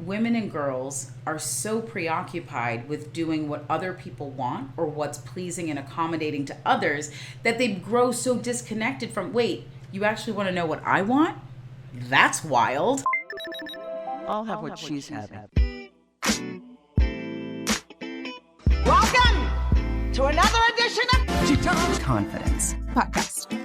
women and girls are so preoccupied with doing what other people want or what's pleasing and accommodating to others that they grow so disconnected from, wait, you actually want to know what I want? That's wild. I'll have what she's having. Welcome to another edition of She Talks Confidence Podcast.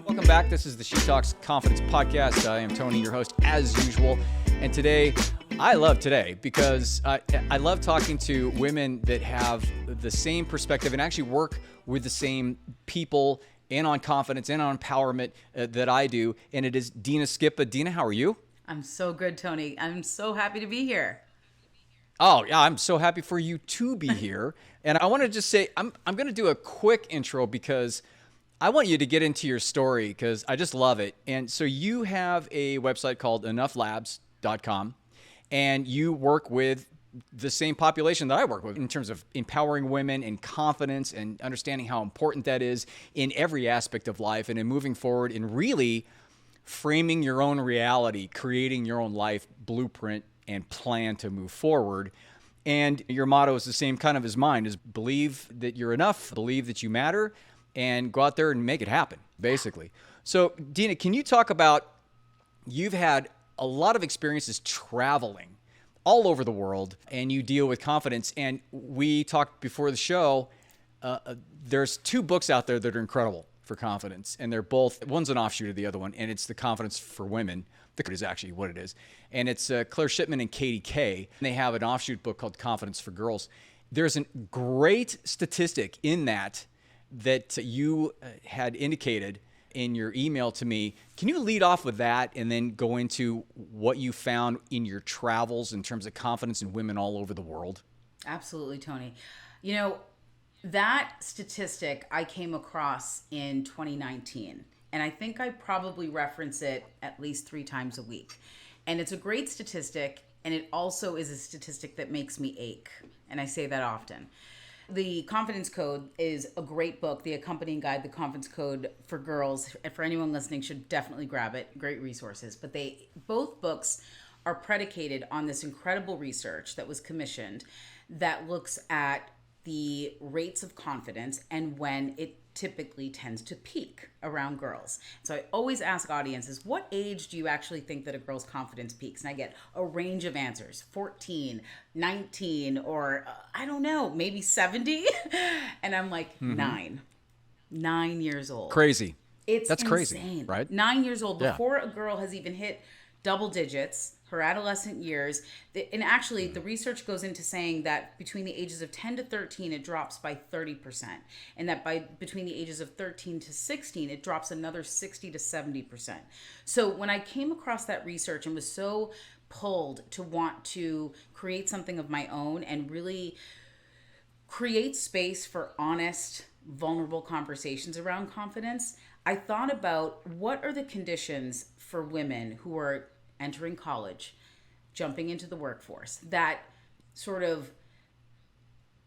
Welcome back. This is the She Talks Confidence Podcast. I am Tony, your host, as usual. And today, I love today because I love talking to women that have the same perspective and actually work with the same people and on confidence and on empowerment that I do. And it is Dina Scippa. Dina, how are you? I'm so good, Tony. I'm so happy to be here. Oh, yeah, I'm so happy for you to be here. And I want to just say, I'm going to do a quick intro because I want you to get into your story because I just love it. And so you have a website called enoughLabs.com, and you work with the same population that I work with in terms of empowering women and confidence and understanding how important that is in every aspect of life and in moving forward and really framing your own reality, creating your own life blueprint and plan to move forward. And your motto is the same kind of as mine, is believe that you're enough, believe that you matter, and go out there and make it happen, basically. So, Dina, can you talk about, you've had a lot of experiences traveling all over the world, and you deal with confidence. And we talked before the show, there's two books out there that are incredible for confidence, and they're both, one's an offshoot of the other one, and it's The Confidence for Women. The is actually what it is. And it's Claire Shipman and Katie Kay. And they have an offshoot book called Confidence for Girls. There's a great statistic in that you had indicated in your email to me. Can you lead off with that and then go into what you found in your travels in terms of confidence in women all over the world? Absolutely, Tony. You know, that statistic I came across in 2019, and I think I probably reference it at least 3 times a week. And it's a great statistic, and it also is a statistic that makes me ache, and I say that often. The Confidence Code is a great book. The accompanying guide, The Confidence Code for Girls, and for anyone listening, should definitely grab it. Great resources. But both books are predicated on this incredible research that was commissioned that looks at the rates of confidence and when it typically tends to peak around girls. So I always ask audiences, what age do you actually think that a girl's confidence peaks? And I get a range of answers, 14, 19, or I don't know, maybe 70. And I'm like, 9 years old. Crazy. That's insane. Crazy, right? 9 years old, before a girl has even hit double digits, her adolescent years. And actually, the research goes into saying that between the ages of 10 to 13, it drops by 30%. And that between the ages of 13 to 16, it drops another 60 to 70%. So when I came across that research and was so pulled to want to create something of my own and really create space for honest, vulnerable conversations around confidence, I thought about what are the conditions for women who are entering college, jumping into the workforce, that sort of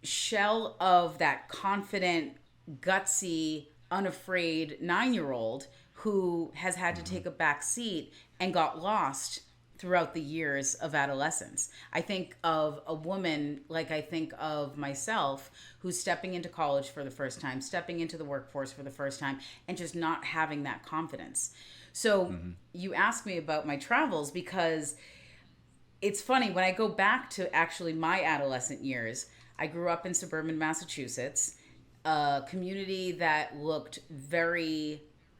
shell of that confident, gutsy, unafraid 9-year-old who has had to take a back seat and got lost throughout the years of adolescence. I think of a woman, like I think of myself, who's stepping into college for the first time, stepping into the workforce for the first time, and just not having that confidence. So you asked me about my travels because it's funny, when I go back to actually my adolescent years, I grew up in suburban Massachusetts, a community that looked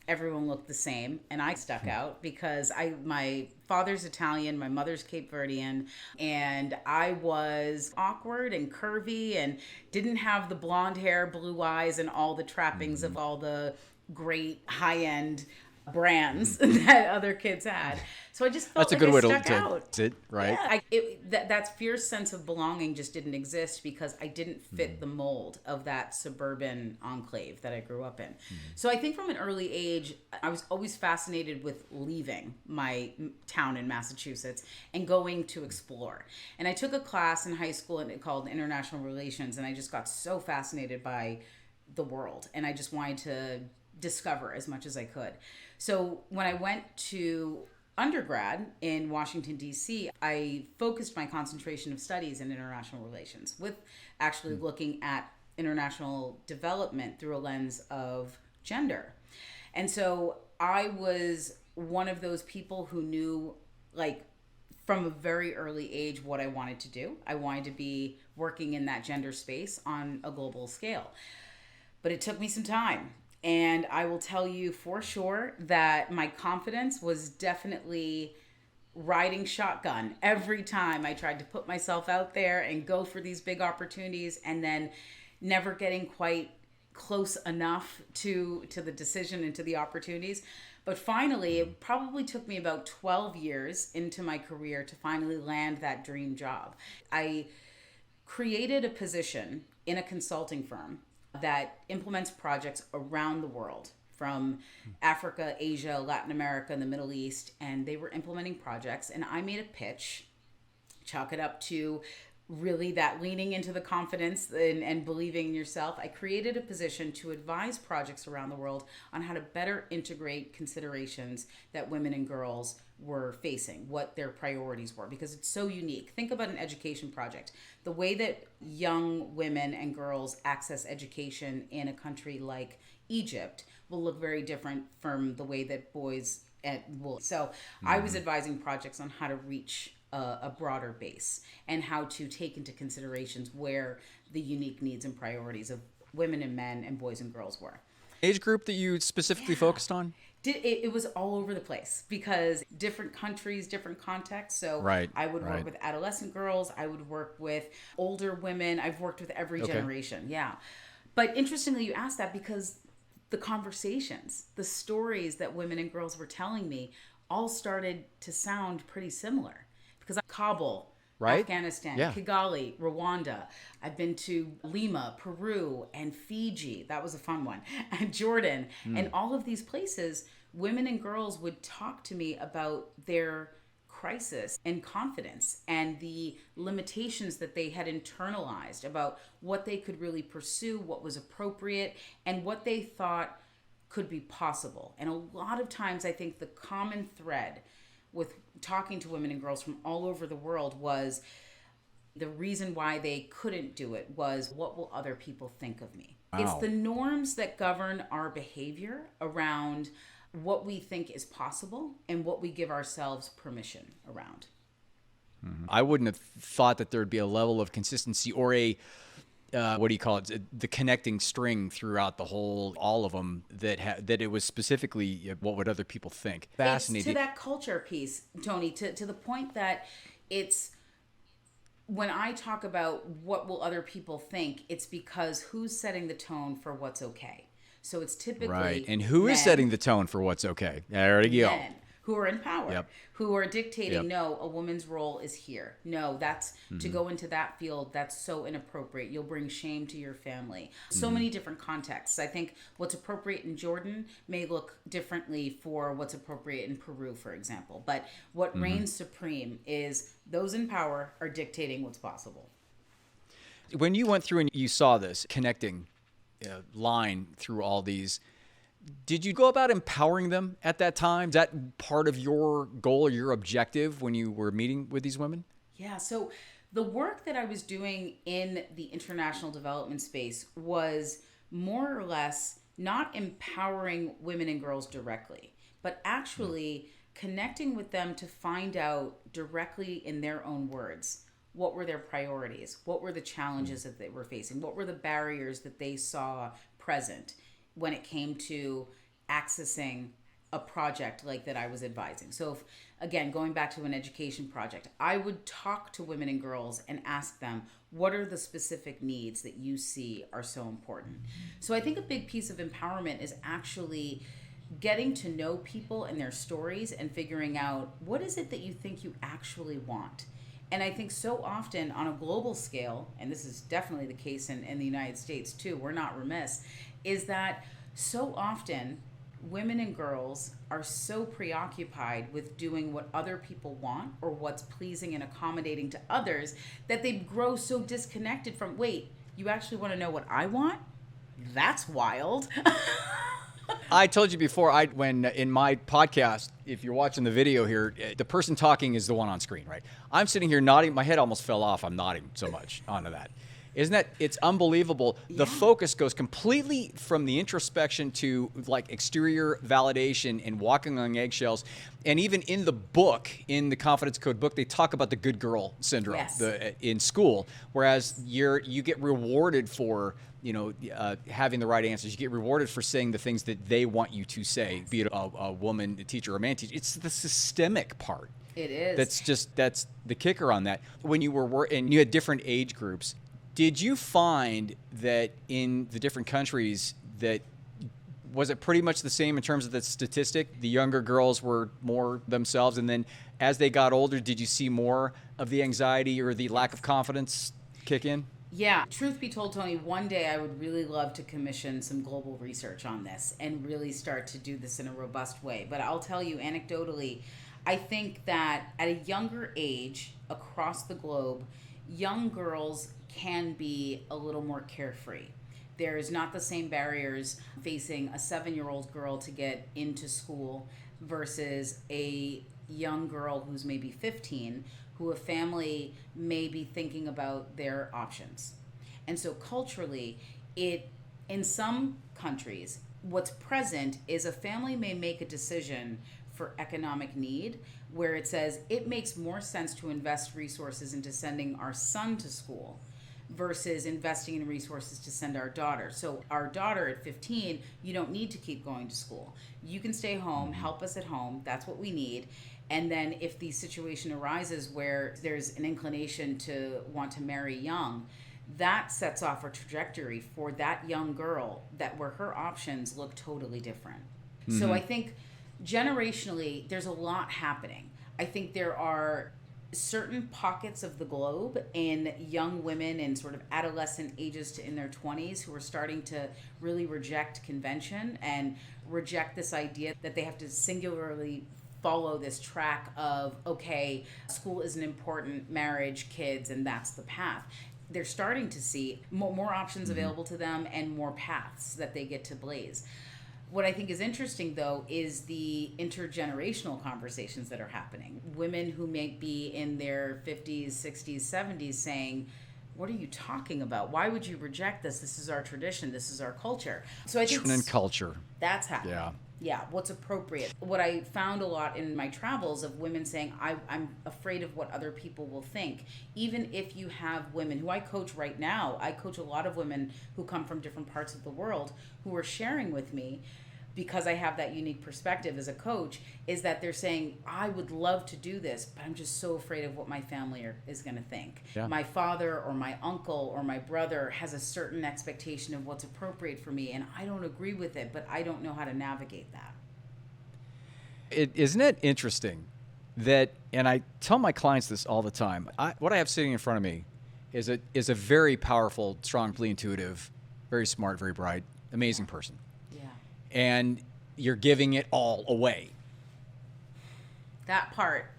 everyone looked the same, and I stuck out because my father's Italian, my mother's Cape Verdean, and I was awkward and curvy and didn't have the blonde hair, blue eyes, and all the trappings of all the great high-end brands that other kids had. So I just felt that's a good way stuck to out. It, right? Yeah, that fierce sense of belonging just didn't exist because I didn't fit the mold of that suburban enclave that I grew up in. So I think from an early age, I was always fascinated with leaving my town in Massachusetts and going to explore. And I took a class in high school called International Relations, and I just got so fascinated by the world, and I just wanted to discover as much as I could. So when I went to undergrad in Washington, D.C., I focused my concentration of studies in international relations with actually looking at international development through a lens of gender. And so I was one of those people who knew, like, from a very early age what I wanted to do. I wanted to be working in that gender space on a global scale. But it took me some time. And I will tell you for sure that my confidence was definitely riding shotgun every time I tried to put myself out there and go for these big opportunities, and then never getting quite close enough to the decision and to the opportunities. But finally, it probably took me about 12 years into my career to finally land that dream job. I created a position in a consulting firm that implements projects around the world, from Africa, Asia, Latin America, and the Middle East. And they were implementing projects, and I made a pitch, chalk it up to really that leaning into the confidence and believing in yourself. I created a position to advise projects around the world on how to better integrate considerations that women and girls were facing, what their priorities were, because it's so unique. Think about an education project. The way that young women and girls access education in a country like Egypt will look very different from the way that boys will. So I was advising projects on how to reach a broader base and how to take into considerations where the unique needs and priorities of women and men and boys and girls were. Age group that you specifically focused on? It was all over the place because different countries, different contexts. So I would work with adolescent girls. I would work with older women. I've worked with every generation. Yeah. But interestingly, you asked that because the conversations, the stories that women and girls were telling me all started to sound pretty similar. Because Kabul, Afghanistan, Kigali, Rwanda. I've been to Lima, Peru, and Fiji. That was a fun one. And Jordan. And all of these places, women and girls would talk to me about their crisis and confidence and the limitations that they had internalized about what they could really pursue, what was appropriate, and what they thought could be possible. And a lot of times, I think the common thread with talking to women and girls from all over the world was the reason why they couldn't do it was, what will other people think of me? Wow. It's the norms that govern our behavior around what we think is possible and what we give ourselves permission around. I wouldn't have thought that there'd be a level of consistency or a what do you call it? The connecting string throughout the whole, all of them, that it was specifically what would other people think. Fascinating. It's to that culture piece, Tony, to the point that it's, when I talk about what will other people think, it's because who's setting the tone for what's okay. So it's typically and who is setting the tone for what's okay? There you go. Men who are in power, who are dictating, no, a woman's role is here. No, that's to go into that field, that's so inappropriate. You'll bring shame to your family. So many different contexts. I think what's appropriate in Jordan may look differently for what's appropriate in Peru, for example. But what reigns supreme is those in power are dictating what's possible. When you went through and you saw this connecting line through all these, did you go about empowering them at that time? Is that part of your goal or your objective when you were meeting with these women? Yeah, so the work that I was doing in the international development space was more or less not empowering women and girls directly, but actually connecting with them to find out directly in their own words, what were their priorities? What were the challenges that they were facing? What were the barriers that they saw present when it came to accessing a project like that I was advising? So if, again, going back to an education project, I would talk to women and girls and ask them, what are the specific needs that you see are so important? So I think a big piece of empowerment is actually getting to know people and their stories and figuring out, what is it that you think you actually want? And I think so often on a global scale, and this is definitely the case in the United States too, we're not remiss, is that so often women and girls are so preoccupied with doing what other people want or what's pleasing and accommodating to others that they grow so disconnected from, wait, you actually want to know what I want? That's wild. I told you before, when in my podcast, if you're watching the video here, the person talking is the one on screen, right? I'm sitting here nodding. My head almost fell off. I'm nodding so much onto that. Isn't that, it's unbelievable. The focus goes completely from the introspection to like exterior validation and walking on eggshells. And even in the book, in the Confidence Code book, they talk about the good girl syndrome in school, whereas you get rewarded for having the right answers. You get rewarded for saying the things that they want you to say, be it a woman, a teacher, or a man teacher. It's the systemic part. It is. That's the kicker on that. When you were and you had different age groups, did you find that in the different countries that was it pretty much the same in terms of the statistic? The younger girls were more themselves, and then as they got older, did you see more of the anxiety or the lack of confidence kick in? Yeah, truth be told, Tony, one day I would really love to commission some global research on this and really start to do this in a robust way. But I'll tell you anecdotally, I think that at a younger age across the globe, young girls can be a little more carefree. There's not the same barriers facing a 7-year-old girl to get into school versus a young girl who's maybe 15, who a family may be thinking about their options. And so culturally, in some countries, what's present is a family may make a decision for economic need where it says it makes more sense to invest resources into sending our son to school versus investing in resources to send our daughter. So our daughter at 15, you don't need to keep going to school. You can stay home, help us at home. That's what we need. And then if the situation arises where there's an inclination to want to marry young, that sets off a trajectory for that young girl where her options look totally different. Mm-hmm. So I think generationally, there's a lot happening. I think there are certain pockets of the globe in young women in sort of adolescent ages to in their 20s who are starting to really reject convention and reject this idea that they have to singularly follow this track of, okay, school isn't important, marriage, kids, and that's the path. They're starting to see more options available to them and more paths that they get to blaze. What I think is interesting, though, is the intergenerational conversations that are happening. Women who may be in their 50s, 60s, 70s saying, what are you talking about? Why would you reject this? This is our tradition. This is our culture. So I think and culture. That's happening. Yeah, what's appropriate. What I found a lot in my travels of women saying, I'm afraid of what other people will think. Even if you have women who I coach right now, I coach a lot of women who come from different parts of the world who are sharing with me, because I have that unique perspective as a coach, is that they're saying, I would love to do this, but I'm just so afraid of what my family is going to think. Yeah. My father or my uncle or my brother has a certain expectation of what's appropriate for me, and I don't agree with it, but I don't know how to navigate that. Isn't it interesting that, and I tell my clients this all the time, what I have sitting in front of me is a very powerful, strongly intuitive, very smart, very bright, amazing person. And you're giving it all away. That part.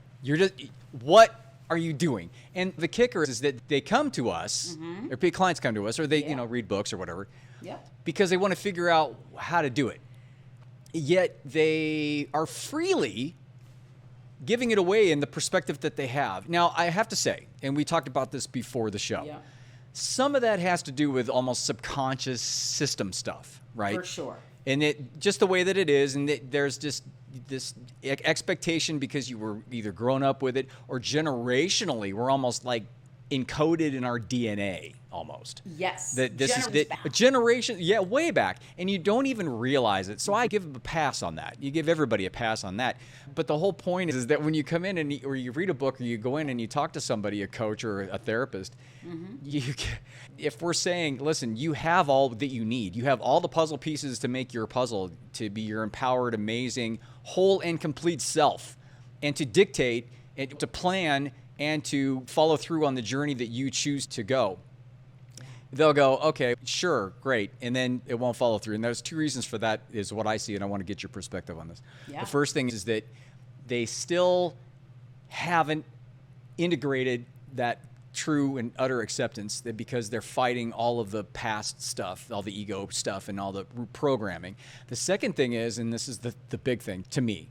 What are you doing? And the kicker is that they come to us, or clients come to us, or they read books or whatever, because they want to figure out how to do it. Yet they are freely giving it away in the perspective that they have. Now, I have to say, and we talked about this before the show, some of that has to do with almost subconscious system stuff, right? For sure. And it just the way that it is, and there's just this expectation because you were either grown up with it or generationally, we're almost like encoded in our DNA almost. Yes. That this is a generation, way back, and you don't even realize it. So I give a pass on that. You give everybody a pass on that. But the whole point is that when you come in or you read a book or you go in and you talk to somebody, a coach or a therapist, if we're saying, listen, you have all that you need. You have all the puzzle pieces to make your puzzle, to be your empowered, amazing, whole and complete self, and to dictate and to plan and to follow through on the journey that you choose to go. They'll go, okay, sure, great, and then it won't follow through. And there's two reasons for that is what I see, and I want to get your perspective on this. Yeah. The first thing is that they still haven't integrated that true and utter acceptance that because they're fighting all of the past stuff, all the ego stuff and all the programming. The second thing is, and this is the big thing to me,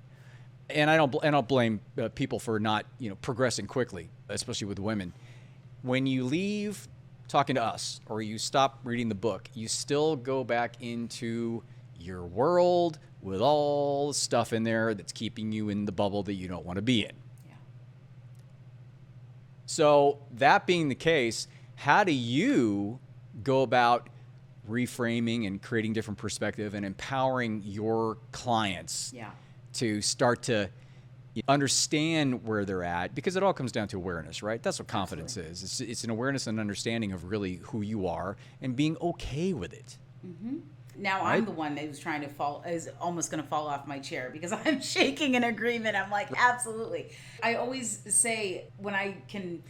and I don't blame people for not, progressing quickly, especially with women. When you leave talking to us or you stop reading the book, you still go back into your world with all the stuff in there that's keeping you in the bubble that you don't want to be in. Yeah. So that being the case, how do you go about reframing and creating different perspective and empowering your clients to start to understand where they're at? Because it all comes down to awareness, right? That's what confidence is. It's an awareness and understanding of really who you are and being okay with it. Mm-hmm. Now I'm the one who's is almost going to fall off my chair because I'm shaking in agreement. I'm like, absolutely. I always say when I can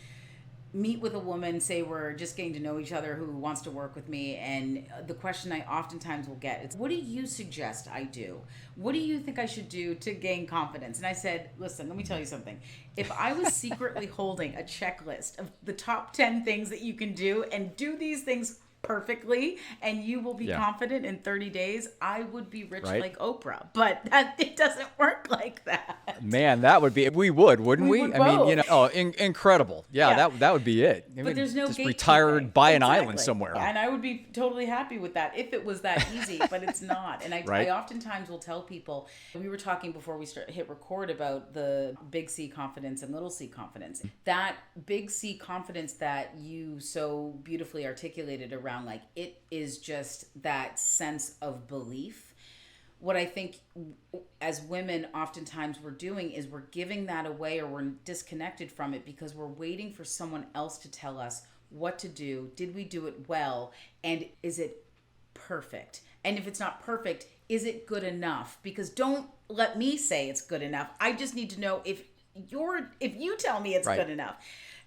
meet with a woman, say we're just getting to know each other, who wants to work with me, and the question I oftentimes will get is, what do you suggest I do? What do you think I should do to gain confidence? And I said, listen, let me tell you something. If I was secretly holding a checklist of the top 10 things that you can do and do these things perfectly and you will be confident in 30 days, I would be rich like Oprah. But it doesn't work like that. Man, that would be, wouldn't we? Would I mean, incredible. Yeah, that would be it. But there's no just retire, buy an island somewhere. And I would be totally happy with that if it was that easy, but it's not. And I oftentimes will tell people, we were talking before we hit record about the big C confidence and little C confidence. That big C confidence that you so beautifully articulated around, like, it is just that sense of belief. What I think as women oftentimes we're doing is we're giving that away, or we're disconnected from it because we're waiting for someone else to tell us what to do. Did we do it well? And is it perfect? And if it's not perfect, is it good enough? Because don't let me say it's good enough. I just need to know if you tell me it's good enough.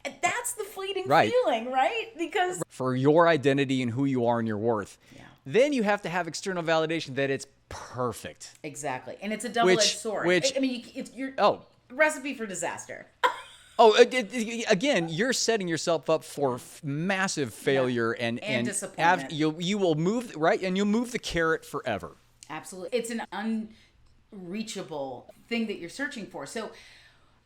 And that's the fleeting feeling, right? Because for your identity and who you are and your worth, then you have to have external validation that it's perfect. Exactly. And it's a double-edged sword. I mean, it's your recipe for disaster. Again, you're setting yourself up for massive failure and disappointment. You will move, and you'll move the carrot forever. Absolutely. It's an unreachable thing that you're searching for. So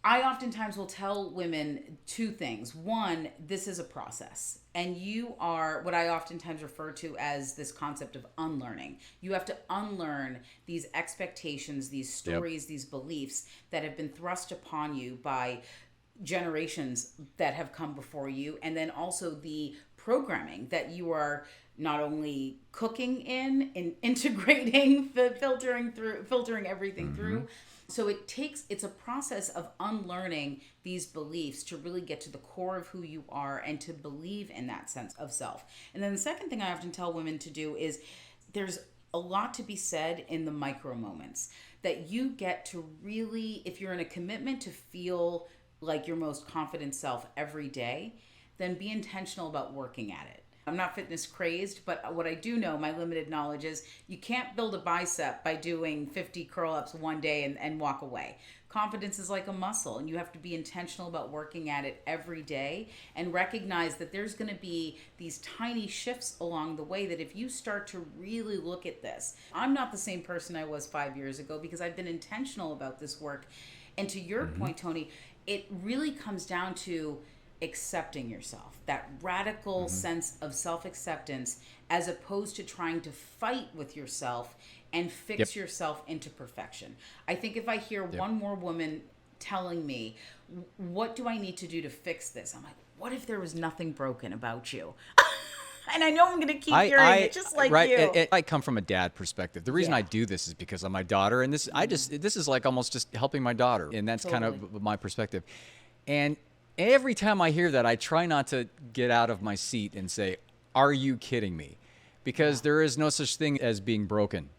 I oftentimes will tell women two things. One, this is a process, and you are what I oftentimes refer to as this concept of unlearning. You have to unlearn these expectations, these stories, these beliefs that have been thrust upon you by generations that have come before you, and then also the programming that you are not only cooking in integrating, filtering everything through. So it's a process of unlearning these beliefs to really get to the core of who you are and to believe in that sense of self. And then the second thing I often tell women to do is there's a lot to be said in the micro moments that you get to really, if you're in a commitment to feel like your most confident self every day, then be intentional about working at it. I'm not fitness crazed, but what I do know, my limited knowledge, is you can't build a bicep by doing 50 curl-ups one day and walk away. Confidence is like a muscle, and you have to be intentional about working at it every day and recognize that there's going to be these tiny shifts along the way that if you start to really look at this, I'm not the same person I was 5 years ago because I've been intentional about this work. And to your point, Tony, it really comes down to accepting yourself, that radical sense of self-acceptance, as opposed to trying to fight with yourself and fix yourself into perfection. I think if I hear one more woman telling me, what do I need to do to fix this? I'm like, what if there was nothing broken about you? And I know I'm going to keep hearing it just like you. I come from a dad perspective. The reason I do this is because of my daughter. And this is like almost just helping my daughter. And that's kind of my perspective. And every time I hear that, I try not to get out of my seat and say, are you kidding me? Because there is no such thing as being broken.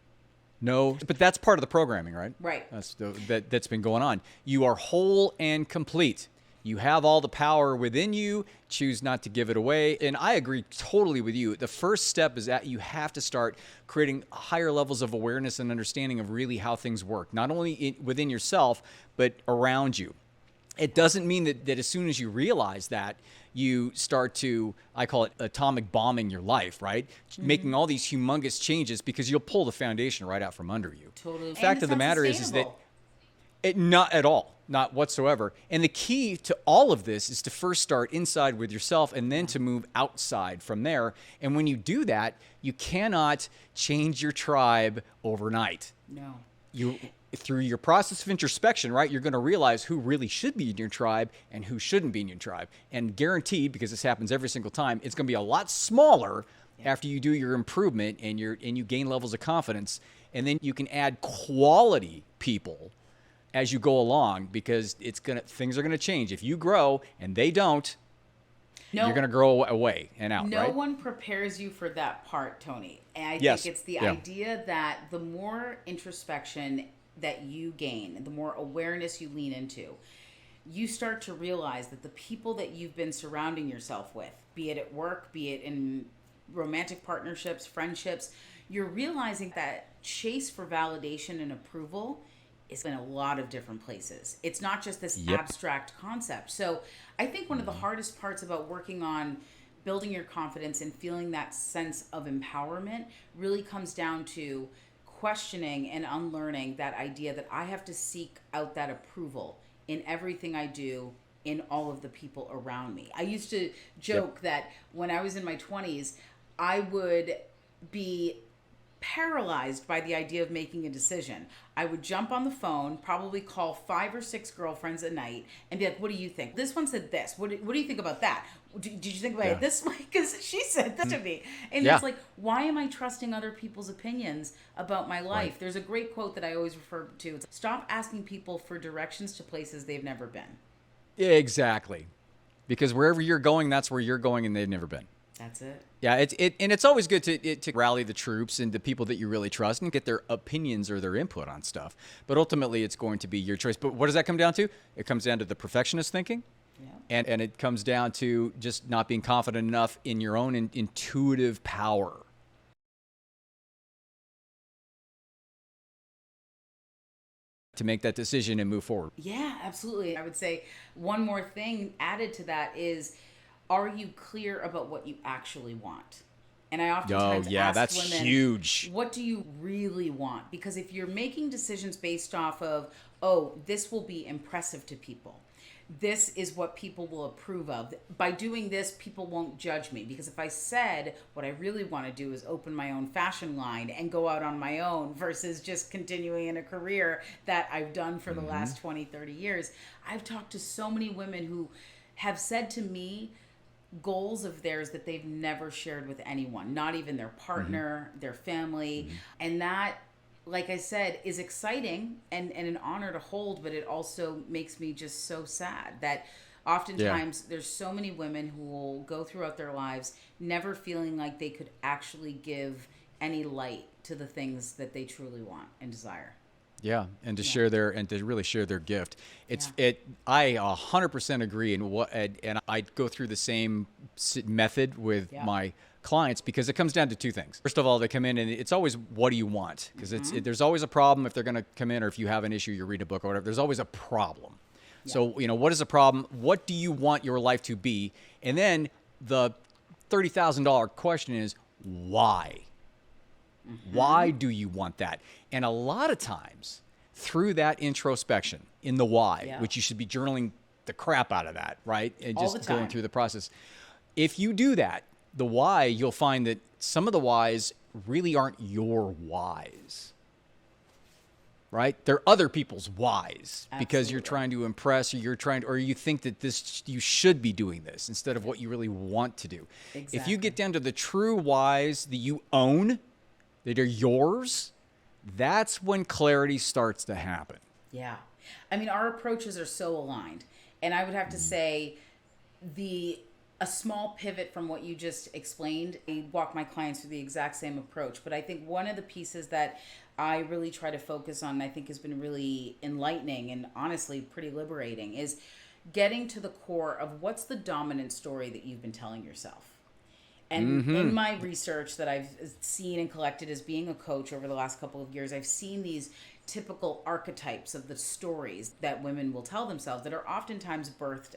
No, but that's part of the programming, right? Right. That's been going on. You are whole and complete. You have all the power within you. Choose not to give it away. And I agree totally with you. The first step is that you have to start creating higher levels of awareness and understanding of really how things work, not only within yourself, but around you. It doesn't mean that as soon as you realize that, you start to, I call it atomic bombing your life, right? Making all these humongous changes, because you'll pull the foundation right out from under you. Totally. The fact of the matter is that not at all, not whatsoever. And the key to all of this is to first start inside with yourself and then to move outside from there. And when you do that, you cannot change your tribe overnight. No. Through your process of introspection, right, you're going to realize who really should be in your tribe and who shouldn't be in your tribe. And guaranteed, because this happens every single time, it's going to be a lot smaller after you do your improvement and you gain levels of confidence. And then you can add quality people as you go along, because things are going to change. If you grow and they don't, you're going to grow away and out. No right? one prepares you for that part, Tony. And I Yes. think it's the idea that the more introspection that you gain, the more awareness you lean into, you start to realize that the people that you've been surrounding yourself with, be it at work, be it in romantic partnerships, friendships, you're realizing that chase for validation and approval is in a lot of different places. It's not just this abstract concept. So I think one of the hardest parts about working on building your confidence and feeling that sense of empowerment really comes down to questioning and unlearning that idea that I have to seek out that approval in everything I do, in all of the people around me. I used to joke that when I was in my 20s, I would be paralyzed by the idea of making a decision. I would jump on the phone, probably call 5 or 6 girlfriends a night and be like, what do you think? This one said this. What do you think about that? Did you think about it this way? Because she said this to me. And it's like, why am I trusting other people's opinions about my life? Right. There's a great quote that I always refer to. It's, stop asking people for directions to places they've never been. Yeah, exactly. Because wherever you're going, that's where you're going, and they've never been. That's it. Yeah, and it's always good to rally the troops and the people that you really trust and get their opinions or their input on stuff. But ultimately, it's going to be your choice. But what does that come down to? It comes down to the perfectionist thinking. Yeah. And it comes down to just not being confident enough in your own intuitive power. To make that decision and move forward. Yeah, absolutely. I would say one more thing added to that is, are you clear about what you actually want? And I oftentimes ask that's women, huge. What do you really want? Because if you're making decisions based off of, this will be impressive to people, this is what people will approve of, by doing this, people won't judge me. Because if I said what I really want to do is open my own fashion line and go out on my own versus just continuing in a career that I've done for the last 20, 30 years, I've talked to so many women who have said to me goals of theirs that they've never shared with anyone, not even their partner, their family. And that, like I said, is exciting and an honor to hold, but it also makes me just so sad that oftentimes there's so many women who will go throughout their lives never feeling like they could actually give any light to the things that they truly want and desire. Yeah, and to share to really share their gift. I 100% agree, and I go through the same method with my clients, because it comes down to two things. First of all, they come in and it's always, what do you want? Because there's always a problem if they're going to come in, or if you have an issue, you read a book or whatever, there's always a problem. So, what is the problem? What do you want your life to be? And then the $30,000 question is, why? Why do you want that? And a lot of times, through that introspection in the why, which you should be journaling the crap out of that, right? And just going through the process. If you do that, the why, you'll find that some of the whys really aren't your whys, right? They're other people's whys. Absolutely. Because you're trying to impress, or you think that you should be doing this instead of what you really want to do. Exactly. If you get down to the true whys that you own, that are yours, that's when clarity starts to happen. Yeah. I mean, our approaches are so aligned. And I would have to say a small pivot from what you just explained, I walk my clients through the exact same approach. But I think one of the pieces that I really try to focus on, and I think has been really enlightening and honestly pretty liberating, is getting to the core of what's the dominant story that you've been telling yourself. And in my research that I've seen and collected as being a coach over the last couple of years, I've seen these typical archetypes of the stories that women will tell themselves that are oftentimes birthed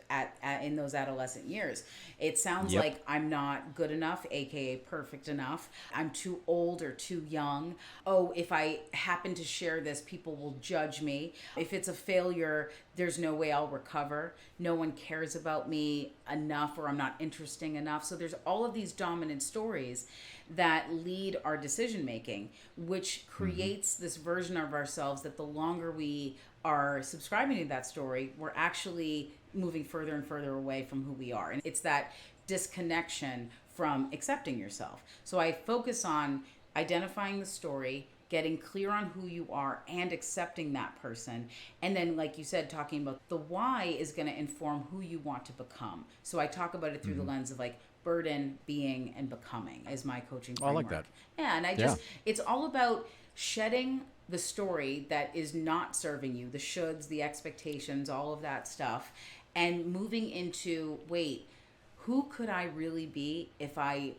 in those adolescent years. It sounds like I'm not good enough, aka perfect enough. I'm too old or too young. Oh, if I happen to share this, people will judge me. If it's a failure, there's no way I'll recover. No one cares about me enough, or I'm not interesting enough. So there's all of these dominant stories that lead our decision making, which creates this version of ourselves that the longer we are subscribing to that story, we're actually moving further and further away from who we are. And it's that disconnection from accepting yourself. So I focus on identifying the story, getting clear on who you are, and accepting that person. And then, like you said, talking about the why is going to inform who you want to become. So I talk about it through the lens of like burden, being, and becoming is my coaching framework. I like that. Yeah, and it's all about shedding the story that is not serving you, the shoulds, the expectations, all of that stuff, and moving into, wait, who could I really be if I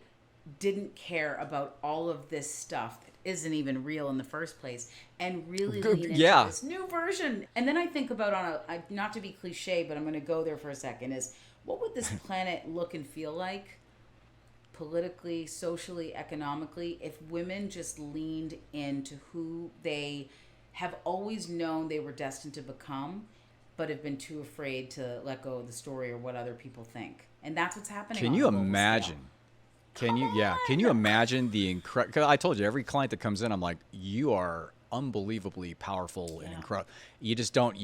didn't care about all of this stuff that isn't even real in the first place, and really lean into this new version. And then I think about not to be cliche, but I'm going to go there for a second, is what would this planet look and feel like politically, socially, economically, if women just leaned into who they have always known they were destined to become, but have been too afraid to let go of the story or what other people think. And that's what's happening. Can you imagine? Can you imagine the incredible? Because I told you, every client that comes in, I'm like, you are unbelievably powerful and incredible. You just don't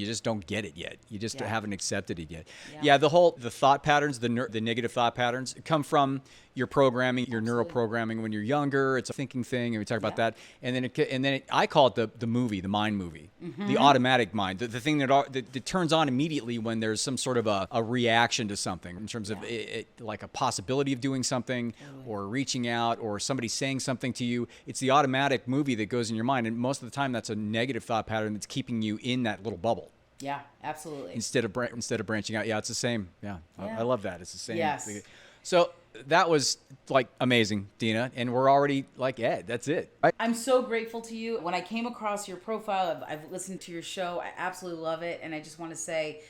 get it yet. You just haven't accepted it yet. The thought patterns, the negative thought patterns come from your programming, your neural programming when you're younger. It's a thinking thing, and we talk about that. And then I call it the movie, the mind movie, the automatic mind, the thing that turns on immediately when there's some sort of a reaction to something in terms of it, like a possibility of doing something or reaching out or somebody saying something to you. It's the automatic movie that goes in your mind, and most of the time that's a negative thought pattern that's keeping you in that little bubble. Yeah, absolutely. Instead of branching out. Yeah, it's the same. Yeah. I love that. It's the same. Yes. So that was like amazing, Dina, and we're already like, that's it. I'm so grateful to you. When I came across your profile, I've listened to your show. I absolutely love it, and I just want to say,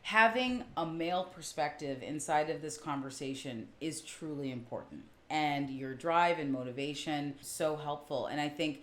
having a male perspective inside of this conversation is truly important, and your drive and motivation, so helpful. And I think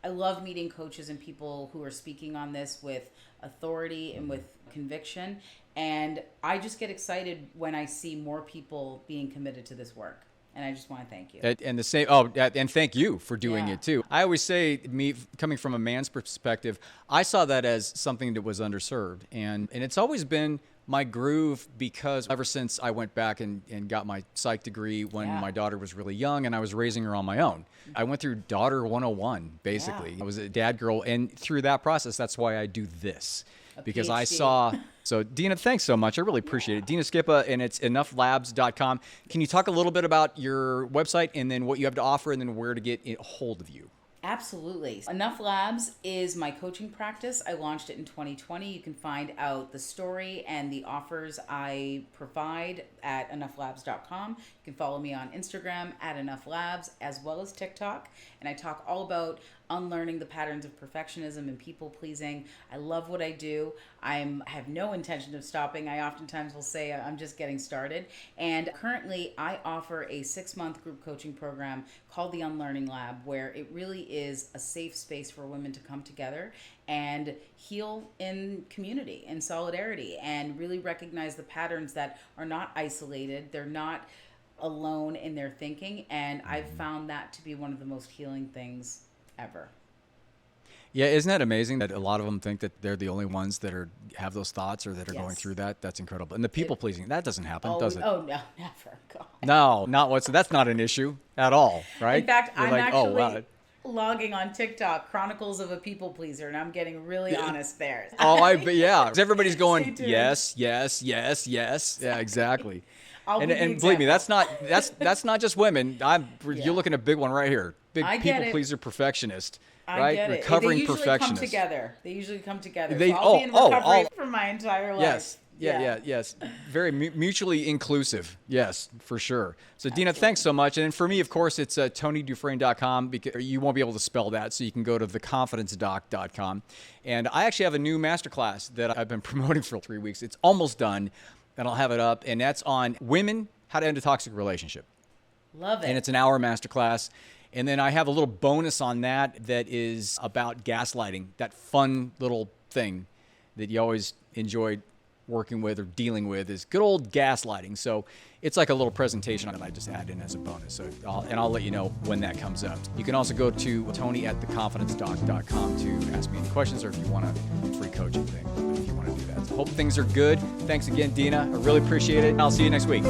I love meeting coaches and people who are speaking on this with authority and with conviction. And I just get excited when I see more people being committed to this work. And I just want to thank you. And the same. Oh, and thank you for doing it too. I always say, me coming from a man's perspective, I saw that as something that was underserved, and it's always been my groove, because ever since I went back and got my psych degree when my daughter was really young and I was raising her on my own. I went through Daughter 101, basically. I was a dad girl, and through that process, that's why I do this. Because PhD. I saw. So Dina, thanks so much. I really appreciate it. Dina Scippa, and it's enouughlabs.com. Can you talk a little bit about your website and then what you have to offer and then where to get a hold of you? Absolutely. Enough Labs is my coaching practice. I launched it in 2020. You can find out the story and the offers I provide at unpacking. You can follow me on Instagram at Enough Labs, as well as TikTok. And I talk all about unlearning the patterns of perfectionism and people pleasing. I love what I do. I have no intention of stopping. I oftentimes will say I'm just getting started. And currently I offer a 6-month group coaching program called the Unlearning Lab, where it really is a safe space for women to come together and heal in community and solidarity, and really recognize the patterns that are not isolated. They're not alone in their thinking. And I've found that to be one of the most healing things ever. Yeah, isn't that amazing that a lot of them think that they're the only ones that have those thoughts or that are going through that? That's incredible. And the people pleasing, that doesn't happen, does it? Oh, no, never. God. No, not whatsoever. That's not an issue at all, right? In fact, I'm actually logging on TikTok, Chronicles of a People Pleaser, and I'm getting really honest there. Yeah. Everybody's going, yes. Yeah, exactly. And believe me, that's not just women. You're looking at a big one right here. Big people pleaser perfectionist. Right? Recovering perfectionist. They usually come together. So I'll be in recovery for my entire life. Yes. Very mutually inclusive. Yes, for sure. So Dina, thanks so much. And then for me, of course, it's TonyDufresne.com, because you won't be able to spell that. So you can go to theconfidencedoc.com. And I actually have a new masterclass that I've been promoting for 3 weeks. It's almost done, and I'll have it up. And that's on women, how to end a toxic relationship. Love it. And it's an hour masterclass. And then I have a little bonus on that is about gaslighting, that fun little thing that you always enjoyed working with or dealing with is good old gaslighting. So it's like a little presentation that I just add in as a bonus. So I'll let you know when that comes up. You can also go to Tony@theconfidencedoc.com to ask me any questions, or if you want a free coaching thing, if you want to do that. So hope things are good. Thanks again, Dina. I really appreciate it. I'll see you next week.